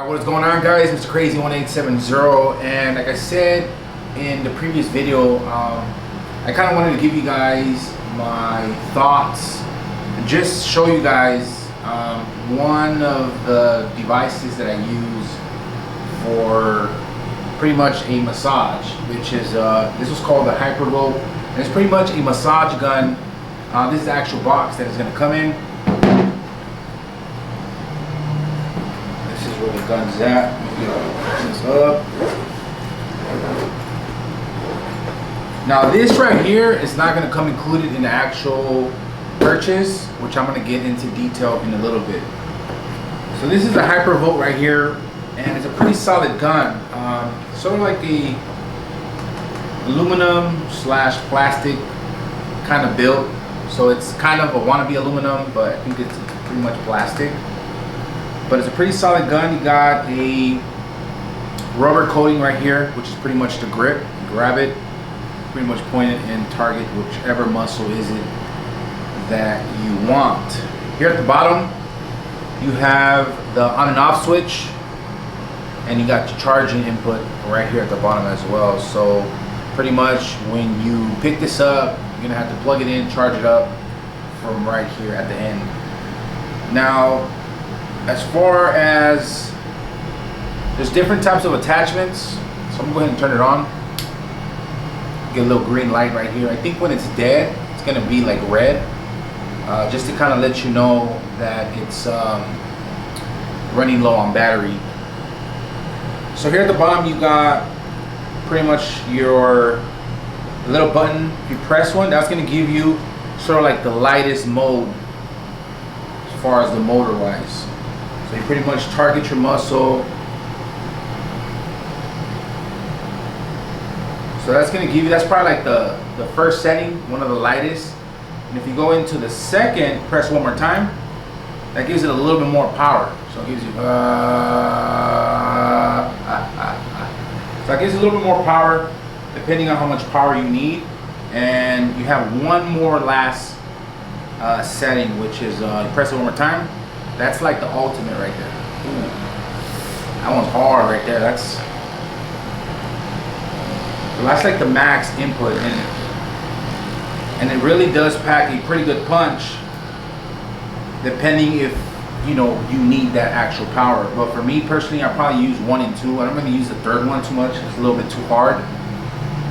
Alright, what is going on, guys? Mr. Crazy 1870, and like I said in the previous video, I kind of wanted to give you guys my thoughts and just show you guys one of the devices that I use for pretty much a massage, which is this was called the Hypervolt, and it's pretty much a massage gun. This is the actual box that it's going to come in. Where the gun's at. Fix this up. Now this right here is not going to come included in the actual purchase, which I'm going to get into detail in a little bit. So this is a Hypervolt right here, and it's a pretty solid gun. Sort of like a aluminum slash plastic kind of build. So it's kind of a wannabe aluminum, but I think it's pretty much plastic. But it's a pretty solid gun. You got a rubber coating right here, which is pretty much the grip. You grab it, pretty much point it and target whichever muscle is it that you want. Here at the bottom, you have the on and off switch, and you got your charging input right here at the bottom as well. So pretty much when you pick this up, you're gonna have to plug it in, charge it up from right here at the end. Now, as far as, there's different types of attachments, so I'm gonna go ahead and turn it on. Get a little green light right here. I think when it's dead, it's gonna be like red, just to kind of let you know that it's running low on battery. So here at the bottom, you got pretty much your little button. If you press one, that's gonna give you sort of like the lightest mode as far as the motor wise. So you pretty much target your muscle. So that's going to give you, that's probably like the first setting, one of the lightest. And if you go into the second, press one more time, that gives it a little bit more power. So it gives you, so it gives you a little bit more power depending on how much power you need. And you have one more last setting, which is, you press it one more time. That's like the ultimate right there. Ooh. That one's hard right there. That's like the max input in it. And it really does pack a pretty good punch, depending if you need that actual power. But for me personally, I probably use 1 and 2. I don't really use the third one too much. It's a little bit too hard.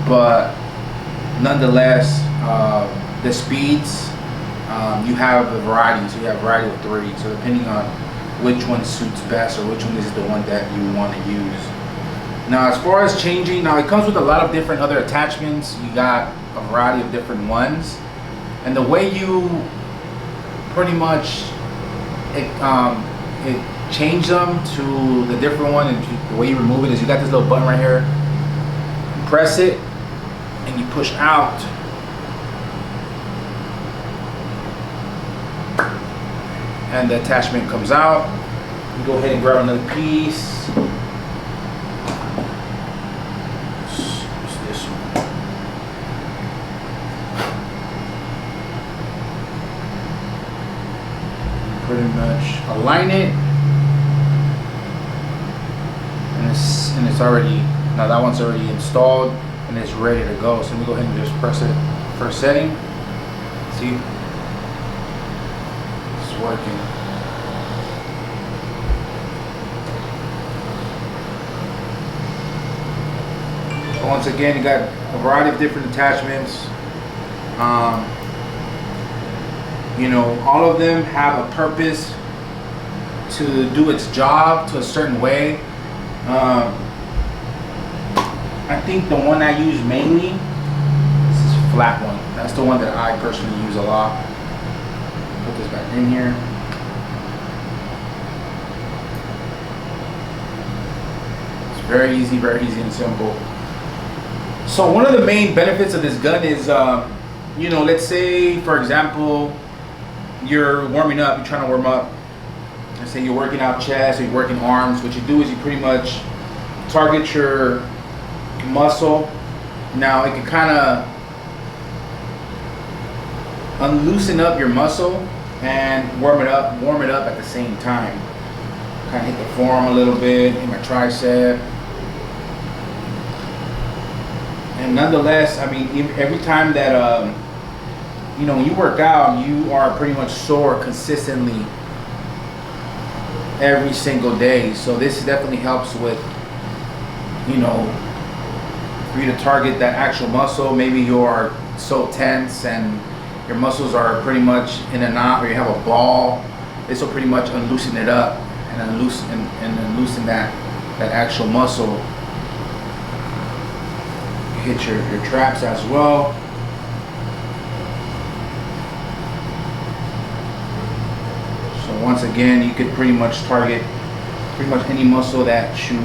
But nonetheless, the speeds, you have a variety, so you have a variety of 3. So depending on which one suits best or which one is the one that you want to use. Now as far as changing, now it comes with a lot of different other attachments. You got a variety of different ones. And the way you pretty much change them to the different one, and the way you remove it is you got this little button right here. You press it and you push out. And the attachment comes out. You go ahead and grab another piece. What's this one? Pretty much align it, and it's already, now that one's already installed and it's ready to go. So let me go ahead and just press it. First setting. See? Working. So once again, you got a variety of different attachments. All of them have a purpose to do its job to a certain way. I think the one I use mainly is this flat one. That's the one that I personally use a lot. Put this back in here. It's very easy and simple. So one of the main benefits of this gun is, let's say for example, you're warming up, you're trying to warm up. Let's say you're working out chest or you're working arms. What you do is you pretty much target your muscle. Now it can kind of unloosen up your muscle and warm it up at the same time. Kind of hit the forearm a little bit, hit my tricep. And nonetheless, I mean, every time that, you know, when you work out, you are pretty much sore consistently every single day. So this definitely helps with, you know, for you to target that actual muscle. Maybe you are so tense and your muscles are pretty much in a knot, or you have a ball. This will pretty much unloosen it up and loosen that actual muscle. You hit your traps as well. So once again, you could pretty much target pretty much any muscle that you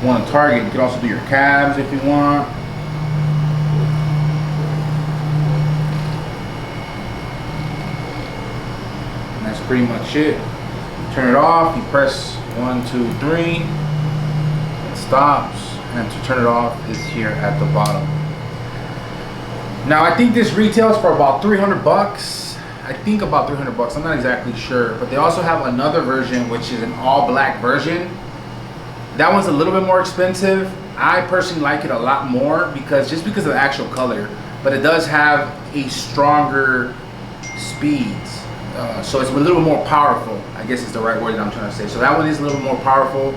want to target. You could also do your calves if you want. And that's pretty much it. Turn it off, you press 1, 2, 3, it stops, and to turn it off is here at the bottom. Now I think this retails for about 300 bucks. I think about 300 bucks, I'm not exactly sure, but they also have another version which is an all black version. That one's a little bit more expensive. I personally like it a lot more because of the actual color, but it does have a stronger speeds. So it's a little more powerful, I guess is the right word that I'm trying to say. So that one is a little more powerful,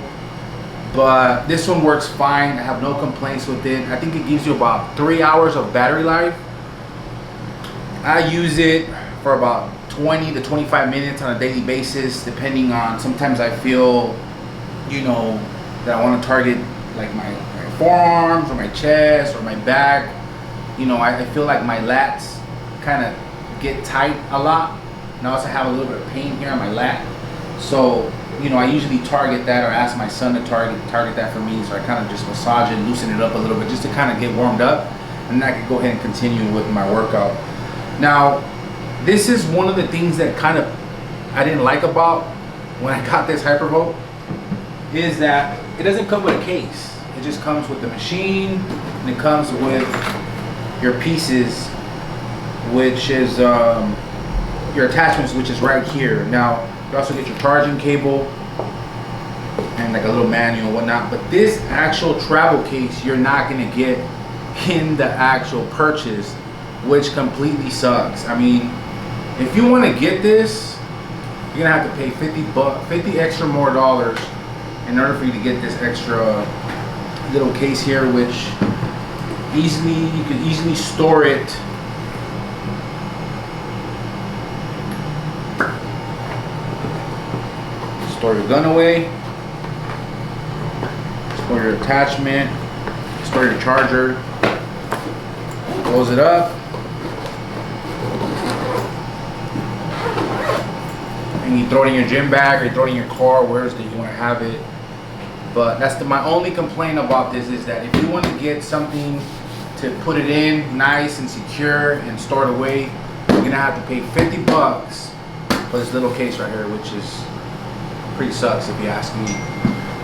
but this one works fine. I have no complaints with it. I think it gives you about 3 hours of battery life. I use it for about 20 to 25 minutes on a daily basis, depending on, sometimes I feel, you know, that I want to target like my forearms or my chest or my back. You know, I feel like my lats kind of get tight a lot. And I also have a little bit of pain here on my lat. So, you know, I usually target that, or ask my son to target that for me. So I kind of just massage it, loosen it up a little bit just to kind of get warmed up. And then I can go ahead and continue with my workout. Now, this is one of the things that kind of I didn't like about when I got this Hypervolt, is that it doesn't come with a case. It just comes with the machine, and it comes with your pieces, which is your attachments, which is right here. Now you also get your charging cable and like a little manual and whatnot, but this actual travel case you're not going to get in the actual purchase, which completely sucks. I mean, if you want to get this, you're gonna have to pay 50 extra more dollars in order for you to get this extra little case here, which you can easily store it store your gun away, store your attachment, store your charger, close it up, and you throw it in your gym bag or you throw it in your car, wherever that you want to have it. But that's my only complaint about this, is that if you want to get something to put it in nice and secure and store it away, you're gonna have to pay 50 bucks for this little case right here, which is pretty sucks if you ask me.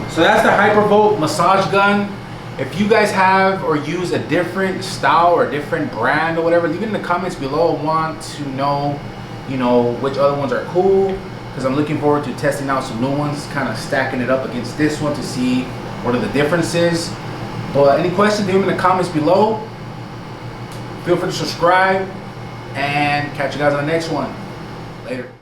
So that's the Hypervolt massage gun. If you guys have or use a different style or a different brand or whatever, leave it in the comments below. I want to know, you know, which other ones are cool, because I'm looking forward to testing out some new ones, kind of stacking it up against this one to see what are the differences. But any questions, leave them in the comments below. Feel free to subscribe, and catch you guys on the next one. Later.